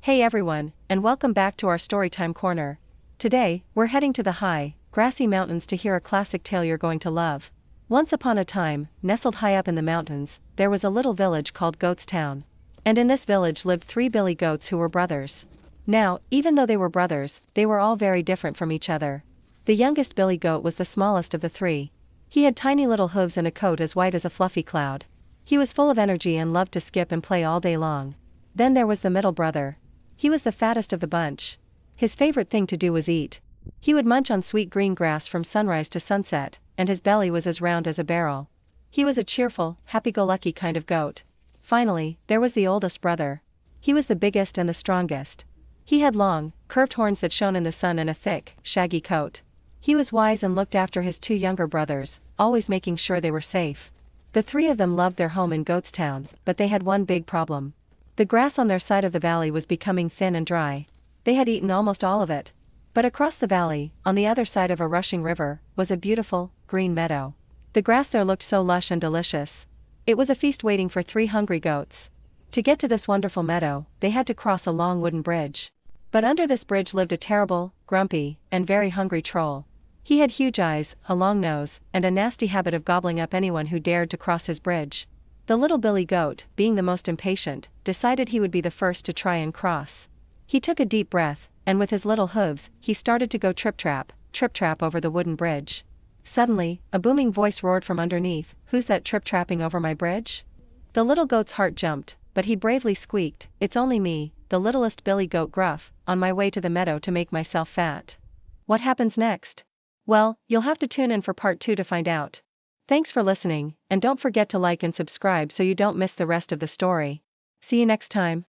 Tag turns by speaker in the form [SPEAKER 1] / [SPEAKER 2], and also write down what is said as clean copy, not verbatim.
[SPEAKER 1] Hey everyone, and welcome back to our Storytime Corner. Today, we're heading to the high, grassy mountains to hear a classic tale you're going to love. Once upon a time, nestled high up in the mountains, there was a little village called Goats Town. And in this village lived three Billy Goats who were brothers. Now, even though they were brothers, they were all very different from each other. The youngest Billy Goat was the smallest of the three. He had tiny little hooves and a coat as white as a fluffy cloud. He was full of energy and loved to skip and play all day long. Then there was the middle brother. He was the fattest of the bunch. His favorite thing to do was eat. He would munch on sweet green grass from sunrise to sunset, and his belly was as round as a barrel. He was a cheerful, happy-go-lucky kind of goat. Finally, there was the oldest brother. He was the biggest and the strongest. He had long, curved horns that shone in the sun and a thick, shaggy coat. He was wise and looked after his two younger brothers, always making sure they were safe. The three of them loved their home in Goats Town, but they had one big problem. The grass on their side of the valley was becoming thin and dry. They had eaten almost all of it. But across the valley, on the other side of a rushing river, was a beautiful, green meadow. The grass there looked so lush and delicious. It was a feast waiting for three hungry goats. To get to this wonderful meadow, they had to cross a long wooden bridge. But under this bridge lived a terrible, grumpy, and very hungry troll. He had huge eyes, a long nose, and a nasty habit of gobbling up anyone who dared to cross his bridge. The little Billy Goat, being the most impatient, decided he would be the first to try and cross. He took a deep breath, and with his little hooves, he started to go trip-trap over the wooden bridge. Suddenly, a booming voice roared from underneath, "Who's that trip-trapping over my bridge?" The little goat's heart jumped, but he bravely squeaked, "It's only me, the littlest Billy Goat Gruff, on my way to the meadow to make myself fat." What happens next? Well, you'll have to tune in for part 2 to find out. Thanks for listening, and don't forget to like and subscribe so you don't miss the rest of the story. See you next time.